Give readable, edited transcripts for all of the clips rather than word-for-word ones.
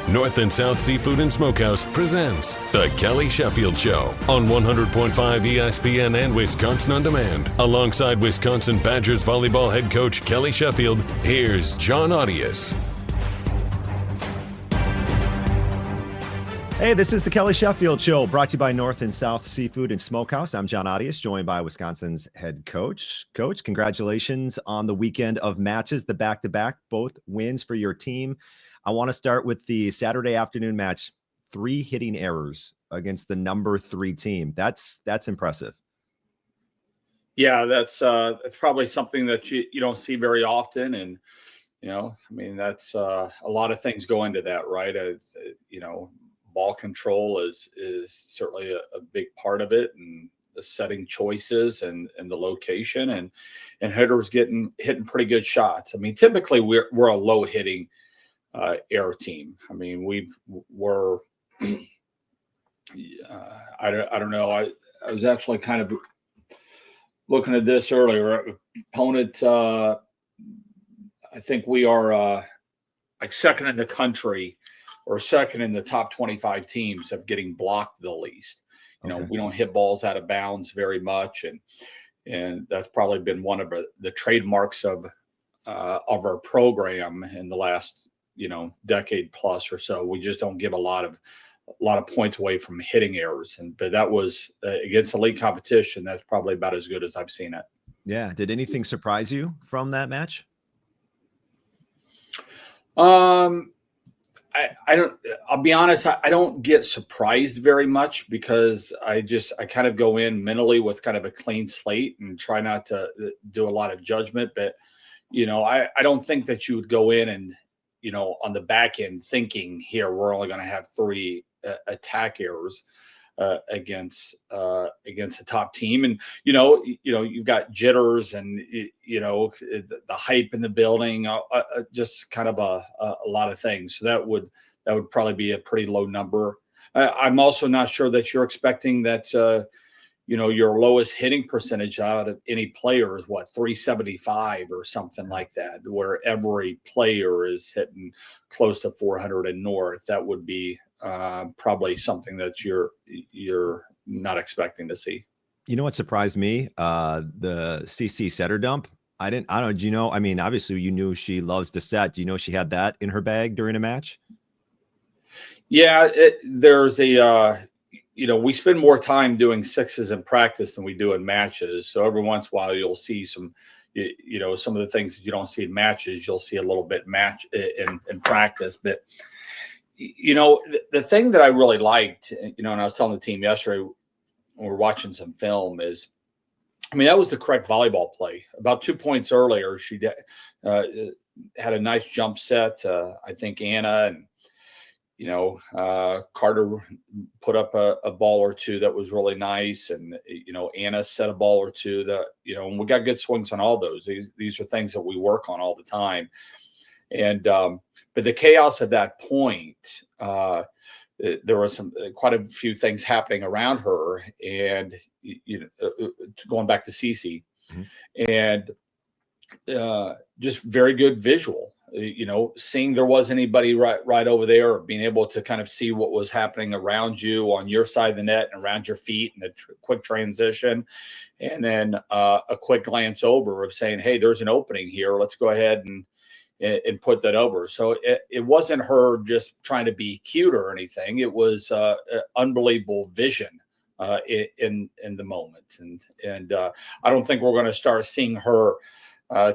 North and South Seafood and Smokehouse presents The Kelly Sheffield Show on 100.5 ESPN and Wisconsin On Demand. Alongside Wisconsin Badgers Volleyball head coach Kelly Sheffield, here's Jon Arias. Hey, this is The Kelly Sheffield Show, brought to you by North and South Seafood and Smokehouse. I'm Jon Arias, joined by Wisconsin's head coach. Coach, congratulations on the weekend of matches, the back-to-back, both wins for your team. I want to start with the Saturday afternoon match, 3 hitting errors against the number 3 team. That's impressive. Yeah, that's probably something that you don't see very often. And, that's a lot of things go into that, right? Ball control is certainly a big part of it, and the setting choices and the location and hitters hitting pretty good shots. I mean, typically we're a low hitting air team. I mean, we're I don't know. I was actually kind of looking at this earlier. Opponent, I think we are like second in the country or second in the top 25 teams of getting blocked the least. Okay. We don't hit balls out of bounds very much, and that's probably been one of the trademarks of our program in the last decade plus or so. We just don't give a lot of points away from hitting errors, but that was against elite competition. That's probably about as good as I've seen it. Yeah. Did anything surprise you from that match? I'll be honest, I don't get surprised very much because I kind of go in mentally with kind of a clean slate and try not to do a lot of judgment. But, I don't think that you would go in and, on the back end thinking here, we're only going to have 3 attack errors against a top team. And, you've got jitters and, the hype in the building, just kind of a lot of things. So that would probably be a pretty low number. I'm also not sure that you're expecting that, your lowest hitting percentage out of any player is 375 or something like that, where every player is hitting close to 400 and north. That would be probably something that you're not expecting to see. You know what surprised me? The CC setter dump. I don't know. I mean, obviously you knew she loves to set. Do you know she had that in her bag during a match? Yeah, there's we spend more time doing sixes in practice than we do in matches. So every once in a while you'll see some of the things that you don't see in matches, you'll see a little bit in practice. But, the thing that I really liked, and I was telling the team yesterday when we were watching some film is, that was the correct volleyball play. About 2 points earlier, she had a nice jump set. I think Anna and, Carter put up a ball or two that was really nice. And, Anna set a ball or two that, and we got good swings on all those. These are things that we work on all the time. And, but the chaos at that point, there was quite a few things happening around her, and, going back to Cece, and just very good visual. Seeing there was anybody right over there, or being able to kind of see what was happening around you on your side of the net and around your feet, and the quick transition, and then a quick glance over of saying, hey, there's an opening here. Let's go ahead and put that over. So it wasn't her just trying to be cute or anything. It was unbelievable vision in the moment. And I don't think we're going to start seeing her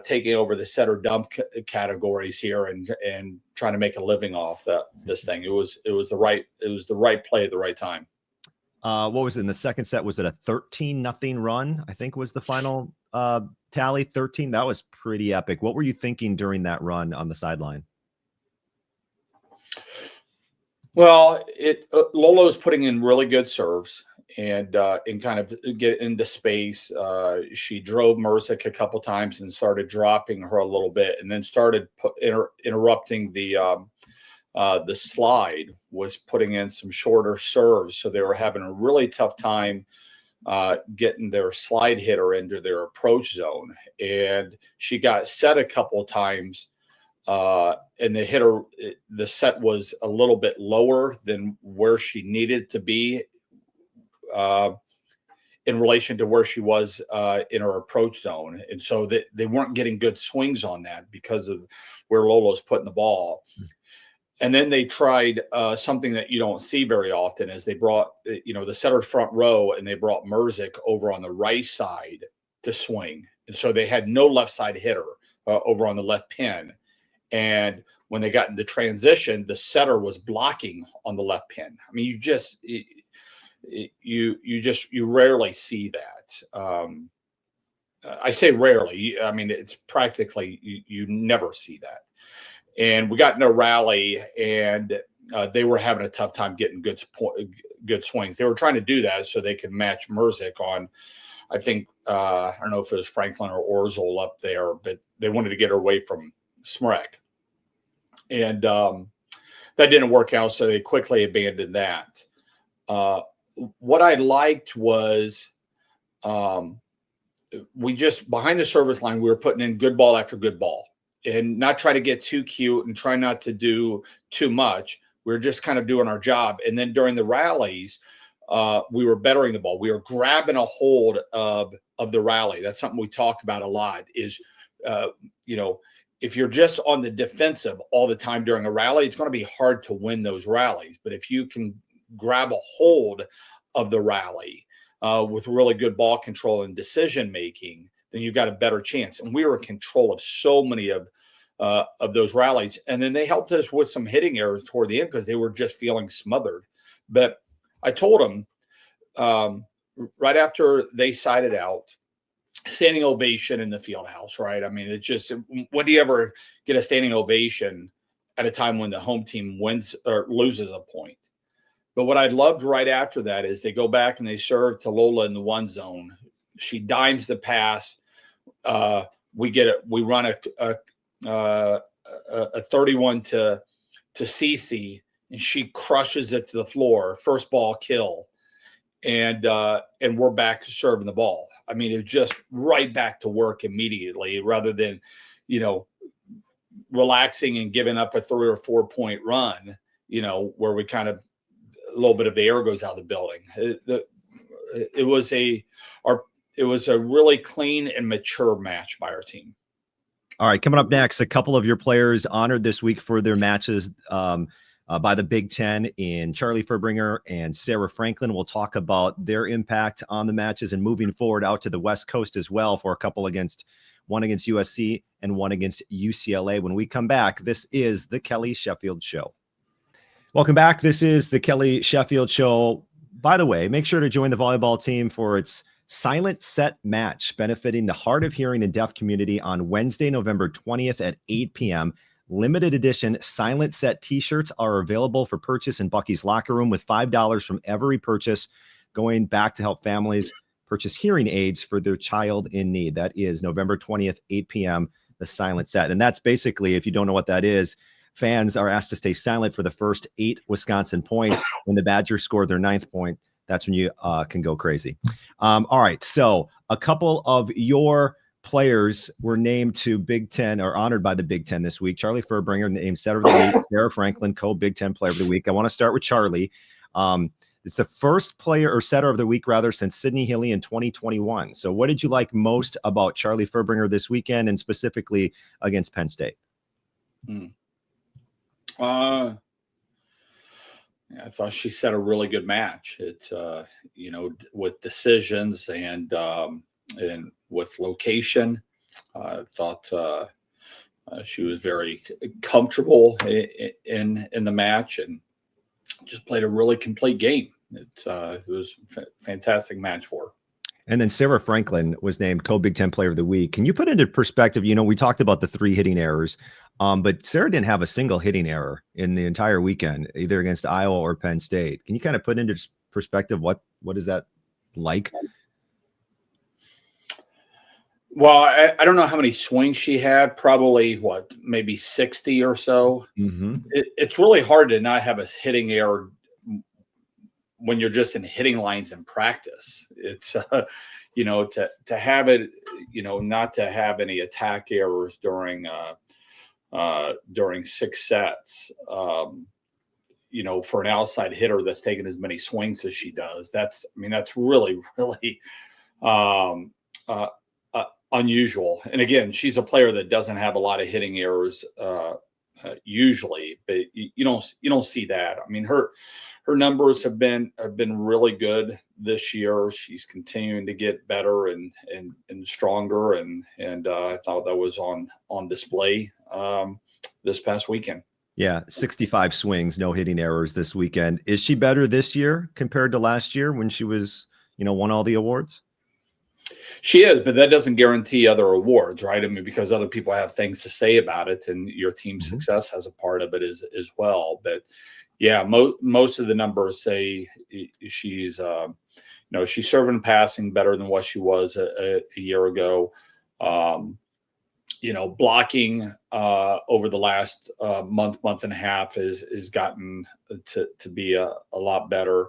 taking over the setter dump categories here and trying to make a living off this thing. It was the right play at the right time. What was it in the second set? Was it a 13-0 run? I think was the final tally. 13. That was pretty epic. What were you thinking during that run on the sideline? Well, Lolo's putting in really good serves and kind of get into space. She drove Merzick a couple times and started dropping her a little bit, and then started interrupting the slide, was putting in some shorter serves. So they were having a really tough time getting their slide hitter into their approach zone. And she got set a couple of times and the set was a little bit lower than where she needed to be in relation to where she was in her approach zone. And so they weren't getting good swings on that because of where Lolo's putting the ball. And then they tried something that you don't see very often is they brought, the setter front row, and they brought Merzick over on the right side to swing. And so they had no left side hitter over on the left pin. And when they got into transition, the setter was blocking on the left pin. I mean, you rarely see that. I say rarely. I mean, it's practically you never see that. And we got in a rally, and they were having a tough time getting good swings. They were trying to do that so they could match Merzick on, I think, I don't know if it was Franklin or Orzel up there, but they wanted to get her away from Smrek. And that didn't work out, so they quickly abandoned that. What I liked was we just, behind the service line, we were putting in good ball after good ball and not try to get too cute and try not to do too much. We were just kind of doing our job. And then during the rallies, we were bettering the ball. We were grabbing a hold of the rally. That's something we talk about a lot is, if you're just on the defensive all the time during a rally, it's going to be hard to win those rallies. But if you can grab a hold of the rally with really good ball control and decision making, then you've got a better chance. And we were in control of so many of those rallies. And then they helped us with some hitting errors toward the end because they were just feeling smothered. But I told them right after they sided out, standing ovation in the field house, right? I mean, it's just, when do you ever get a standing ovation at a time when the home team wins or loses a point? But what I loved right after that is they go back and they serve to Lola in the one zone. She dimes the pass. We run a 31 to Cece, and she crushes it to the floor. First ball kill. And we're back to serving the ball. I mean, it's just right back to work immediately rather than, relaxing and giving up a 3 or 4 point run, where we kind of, a little bit of the air goes out of the building. It was a really clean and mature match by our team. All right, coming up next, a couple of your players honored this week for their matches by the Big Ten in Charlie Furbringer and Sarah Franklin. We'll talk about their impact on the matches and moving forward out to the West Coast as well for a couple one against USC and one against UCLA. When we come back, this is the Kelly Sheffield Show. Welcome back. This is the Kelly Sheffield Show. By the way, make sure to join the volleyball team for its silent set match benefiting the hard of hearing and deaf community on Wednesday, November 20th at 8 p.m. Limited edition silent set t-shirts are available for purchase in Bucky's Locker Room with $5 from every purchase going back to help families purchase hearing aids for their child in need. That is November 20th, 8 p.m., the silent set. And that's basically, if you don't know what that is, fans are asked to stay silent for the first 8 Wisconsin points. When the Badgers score their 9th point, that's when you can go crazy. All right. So a couple of your players were named to Big Ten or honored by the Big Ten this week. Charlie Furbringer named Setter of the Week. Sarah Franklin, co-Big Ten Player of the Week. I want to start with Charlie. It's the first player or setter of the week, rather, since Sydney Hilly in 2021. So what did you like most about Charlie Furbringer this weekend and specifically against Penn State? I thought she set a really good match. It's, with decisions and with location. I thought she was very comfortable in the match and just played a really complete game. It was a fantastic match for her. And then Sarah Franklin was named co-Big Ten Player of the Week. Can you put into perspective, we talked about the 3 hitting errors, but Sarah didn't have a single hitting error in the entire weekend, either against Iowa or Penn State. Can you kind of put into perspective what is that like? Well, I don't know how many swings she had, probably maybe 60 or so. Mm-hmm. It's really hard to not have a hitting error when you're just in hitting lines in practice. It's, to have it, not to have any attack errors during during 6 sets. For an outside hitter that's taken as many swings as she does, that's really, really unusual. And again, she's a player that doesn't have a lot of hitting errors usually, but you don't see that. I mean, her numbers have been really good this year. She's continuing to get better and stronger, and I thought that was on display this past weekend. Yeah, 65 swings, no hitting errors this weekend. Is she better this year compared to last year when she was, won all the awards? She is, but that doesn't guarantee other awards, right? I mean, because other people have things to say about it, and your team's success has a part of it as well. But yeah, most of the numbers say she's, she's serving and passing better than what she was a year ago. Blocking over the last month and a half is gotten to be a lot better.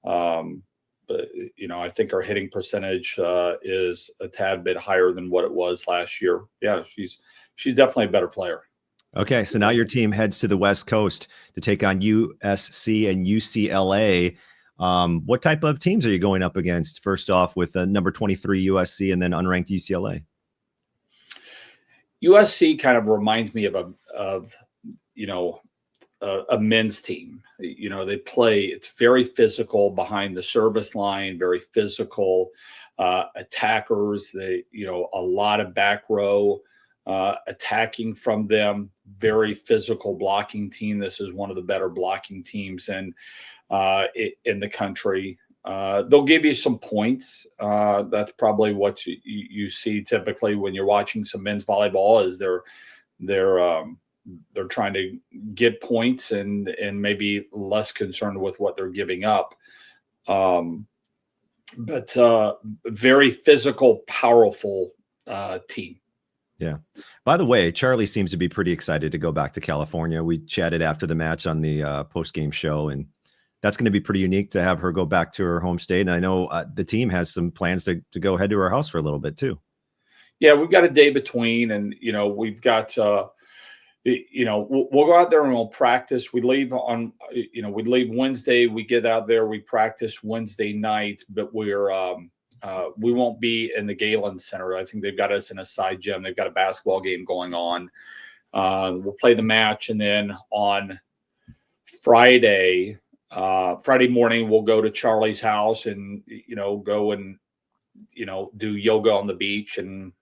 But I think our hitting percentage is a tad bit higher than what it was last year. Yeah, she's definitely a better player. Okay, so now your team heads to the West Coast to take on USC and UCLA. What type of teams are you going up against? First off, with number 23 USC and then unranked UCLA. USC kind of reminds me of a men's team. They play, it's very physical behind the service line, very physical attackers. They, a lot of back row attacking from them, very physical blocking team. This is one of the better blocking teams in the country. They'll give you some points. That's probably what you see typically when you're watching some men's volleyball, is they're trying to get points and maybe less concerned with what they're giving up. But very physical, powerful team. Yeah. By the way, Charlie seems to be pretty excited to go back to California. We chatted after the match on the post-game show, and that's going to be pretty unique to have her go back to her home state. And I know the team has some plans to go head to her house for a little bit too. Yeah, we've got a day between, and we've got we'll go out there and we'll practice. We leave on we leave Wednesday. We get out there, we practice Wednesday night, but we won't be in the Galen Center. I think they've got us in a side gym. They've got a basketball game going on. We'll play the match, and then on Friday morning, we'll go to Charlie's house and, go and, do yoga on the beach and,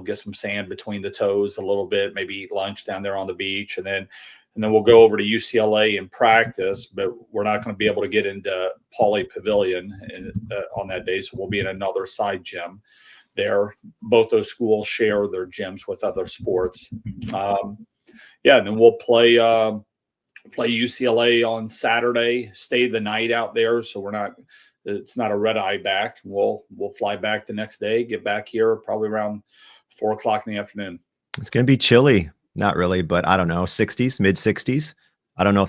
get some sand between the toes a little bit, maybe eat lunch down there on the beach. And then we'll go over to UCLA and practice, but we're not going to be able to get into Pauley Pavilion on that day. So we'll be in another side gym there. Both those schools share their gyms with other sports. And then we'll play UCLA on Saturday, stay the night out there. So it's not a red eye back. We'll fly back the next day, get back here probably around 4:00 in the afternoon. It's going to be chilly. Not really, but I don't know, 60s, mid 60s. I don't know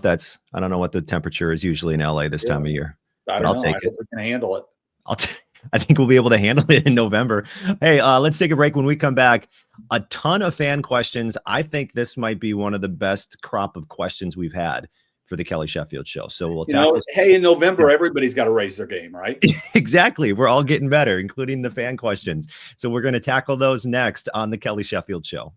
what the temperature is usually in LA this time of year. I'll take it. We can handle it. I think we'll be able to handle it in November. Hey, let's take a break. When we come back, a ton of fan questions. I think this might be one of the best crop of questions we've had for the Kelly Sheffield show. So we'll tackle. Hey, in November, everybody's got to raise their game, right? Exactly. We're all getting better, including the fan questions. So we're going to tackle those next on the Kelly Sheffield show.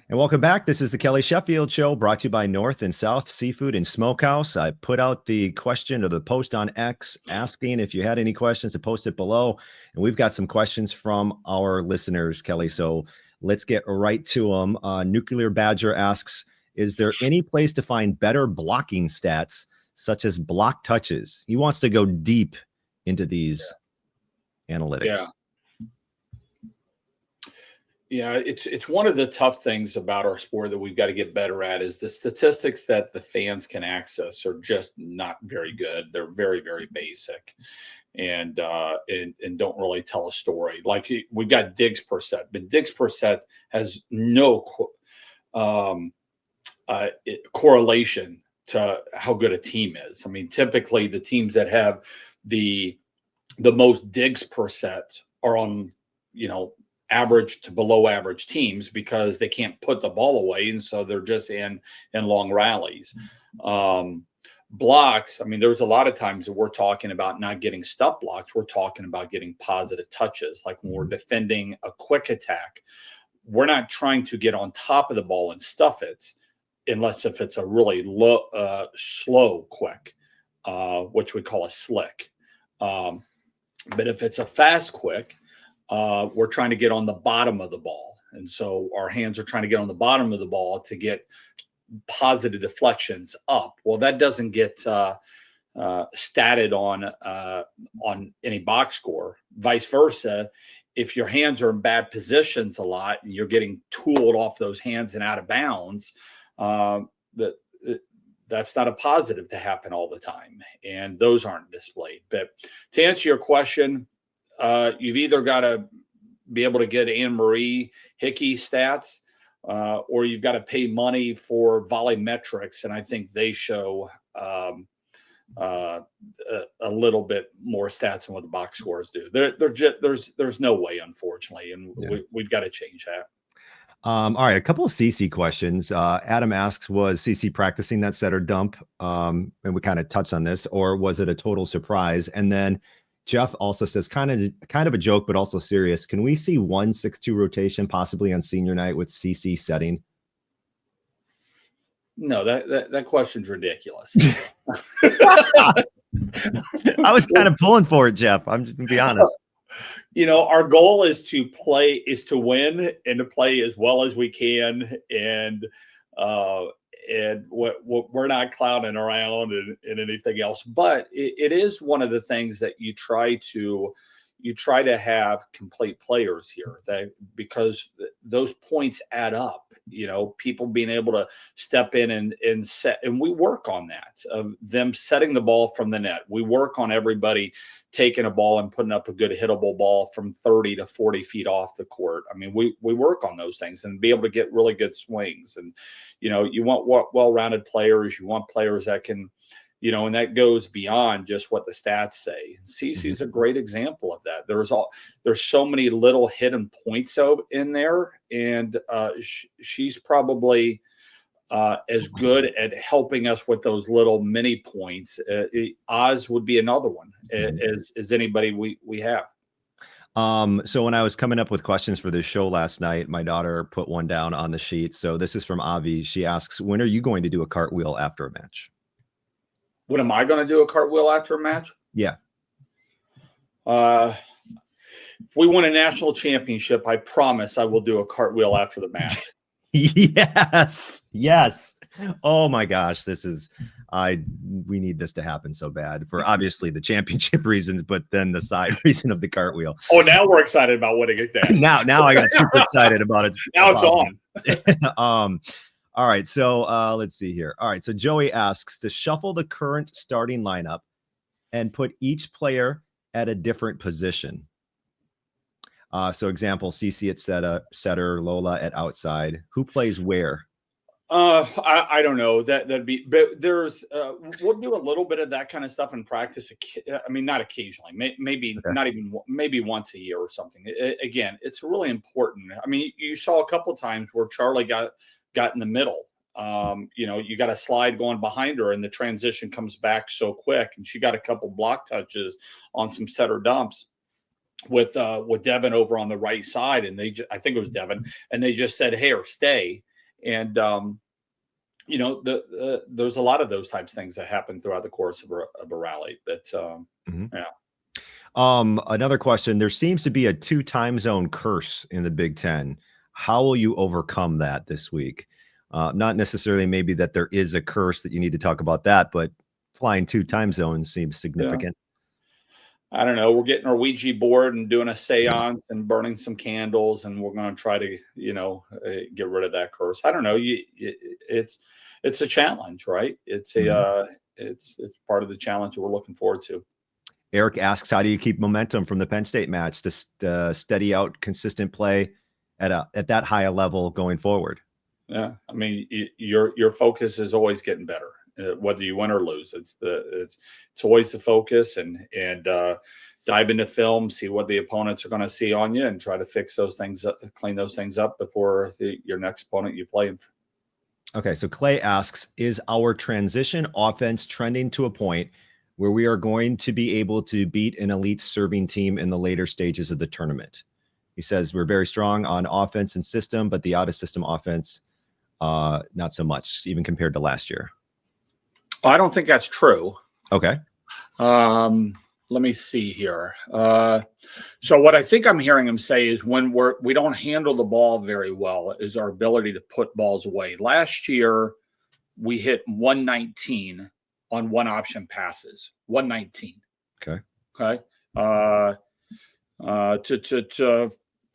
And welcome back. This is the Kelly Sheffield show, brought to you by North and South Seafood and Smokehouse. I put out the question or the post on X asking if you had any questions to post it below. And we've got some questions from our listeners, Kelly. So let's get right to them. Nuclear Badger asks, is there any place to find better blocking stats, such as block touches? He wants to go deep into these analytics. Yeah, it's one of the tough things about our sport that we've got to get better at, is the statistics that the fans can access are just not very good. They're very, very basic, and don't really tell a story. Like, we've got digs per set, but digs per set has no correlation to how good a team is. I mean, typically the teams that have the most digs per set are on, average to below average teams because they can't put the ball away, and so they're just in long rallies. Blocks, I mean, there's a lot of times that we're talking about not getting stuff blocks. We're talking about getting positive touches. Like when we're defending a quick attack, we're not trying to get on top of the ball and stuff it, unless if it's a really slow quick, which we call a slick. But if it's a fast quick, we're trying to get on the bottom of the ball. And so our hands are trying to get on the bottom of the ball to get positive deflections up. Well, that doesn't get statted on any box score. Vice versa, if your hands are in bad positions a lot and you're getting tooled off those hands and out of bounds, that's not a positive to happen all the time, and those aren't displayed. But to answer your question, you've either got to be able to get Anne Marie Hickey stats, or you've got to pay money for volumetrics, and I think they show a little bit more stats than what the box scores do. There's no way, unfortunately, and we've got to change that. All right, a couple of CC questions. Adam asks, was CC practicing that set or dump? And we kind of touched on this, or was it a total surprise? And then Jeff also says, kind of a joke, but also serious. Can we see 1-6-2 rotation possibly on senior night with CC setting? No, that question's ridiculous. I was kind of pulling for it, Jeff. I'm just gonna be honest. Our goal is to win and to play as well as we can. And we're not clowning around and anything else, but it is one of the things that you try to have complete players here, because those points add up. People being able to step in and set, and we work on that, them setting the ball from the net. We work on everybody taking a ball and putting up a good hittable ball from 30 to 40 feet off the court. I mean, we work on those things and be able to get really good swings. And, you want well-rounded players. You want players that can, and that goes beyond just what the stats say. CC is a great example of that. There's so many little hidden points in there, and she's probably as good at helping us with those little mini points. Oz would be another one as anybody we have. So when I was coming up with questions for this show last night, my daughter put one down on the sheet. So this is from Avi. She asks, when are you going to do a cartwheel after a match? When am I going to do a cartwheel after a match? Yeah. If we win a national championship, I promise I will do a cartwheel after the match. Yes. Oh my gosh. We need this to happen so bad for obviously the championship reasons, but then the side reason of the cartwheel. Oh, now we're excited about winning it then. now I got super excited about it. Now it's on. All right. So let's see here. All right. So Joey asks to shuffle the current starting lineup and put each player at a different position. So example, CC at setter, Lola at outside. Who plays where? I don't know. That'd be, but there's we'll do a little bit of that kind of stuff in practice. I mean, not occasionally, maybe not even, maybe once a year or something. Again, it's really important. I mean, you saw a couple of times where Charlie got in the middle. You got a slide going behind her and the transition comes back so quick, and she got a couple block touches on some setter dumps with Devin over on the right side. And I think it was Devin, and they just said, hey, or stay. And, there's a lot of those types of things that happen throughout the course of a rally. But yeah. Another question, there seems to be a 2 time zone curse in the Big Ten. How will you overcome that this week? Not necessarily maybe that there is a curse that you need to talk about that, but flying 2 time zones seems significant. Yeah. I don't know. We're getting our Ouija board and doing a seance and burning some candles, and we're going to try to, get rid of that curse. I don't know. It's a challenge, right? It's it's part of the challenge that we're looking forward to. Eric asks, how do you keep momentum from the Penn State match to steady out consistent play at that high a level going forward? Yeah, I mean, your focus is always getting better, whether you win or lose. It's always the focus, and dive into film, see what the opponents are going to see on you, and try to fix those things up, clean those things up before your next opponent you play. Okay, so Clay asks, is our transition offense trending to a point where we are going to be able to beat an elite serving team in the later stages of the tournament? He says we're very strong on offense and system, but the out-of-system offense, not so much, even compared to last year. I don't think that's true. Okay. Let me see here. So what I think I'm hearing him say is when we don't handle the ball very well is our ability to put balls away. Last year, we hit 119 on one option passes. 119. Okay.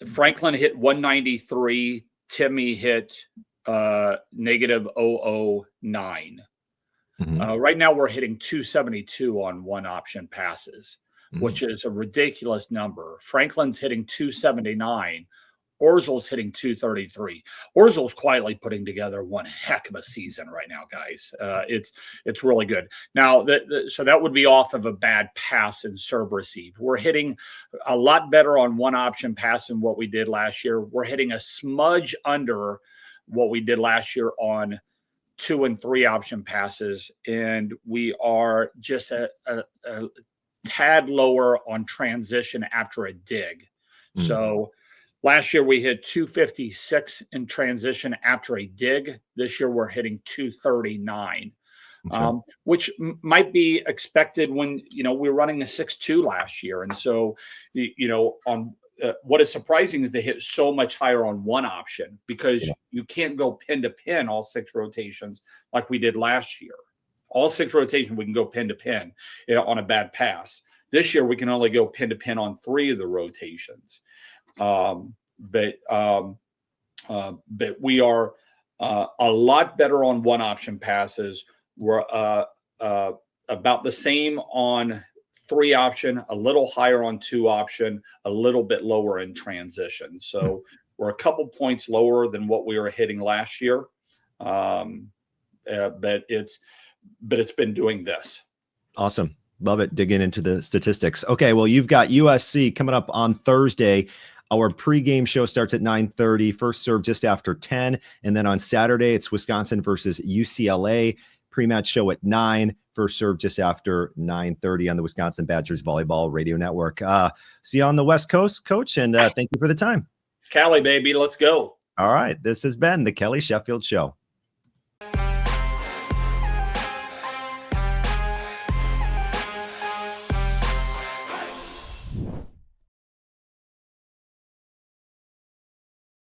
Franklin hit 193. Timmy hit negative 009. Right now, we're hitting 272 on one option passes, which is a ridiculous number. Franklin's hitting 279. Orzel's hitting 233. Orzel's quietly putting together one heck of a season right now, guys. It's really good. Now, so that would be off of a bad pass and serve receive. We're hitting a lot better on one option pass than what we did last year. We're hitting a smudge under what we did last year on 2 and 3 option passes, and we are just a tad lower on transition after a dig. So last year we hit 256 in transition after a dig. This year we're hitting 239, which might be expected when we were running a 6-2 last year, and so on. What is surprising is they hit so much higher on one option because you can't go pin to pin all 6 rotations like we did last year. All 6 rotations, we can go pin to pin on a bad pass. This year, we can only go pin to pin on 3 of the rotations. But we are a lot better on one option passes. We're about the same on 3 option, a little higher on 2 option, a little bit lower in transition. So we're a couple points lower than what we were hitting last year. But it's been doing this. Awesome. Love it. Digging into the statistics. Okay. Well, you've got USC coming up on Thursday. Our pregame show starts at 9:30, first serve just after 10. And then on Saturday, it's Wisconsin versus UCLA. Pre-match show at 9, first serve just after 9:30 on the Wisconsin Badgers Volleyball Radio Network. See you on the West Coast, Coach, and thank you for the time. Cali, baby, let's go. All right. This has been the Kelly Sheffield Show.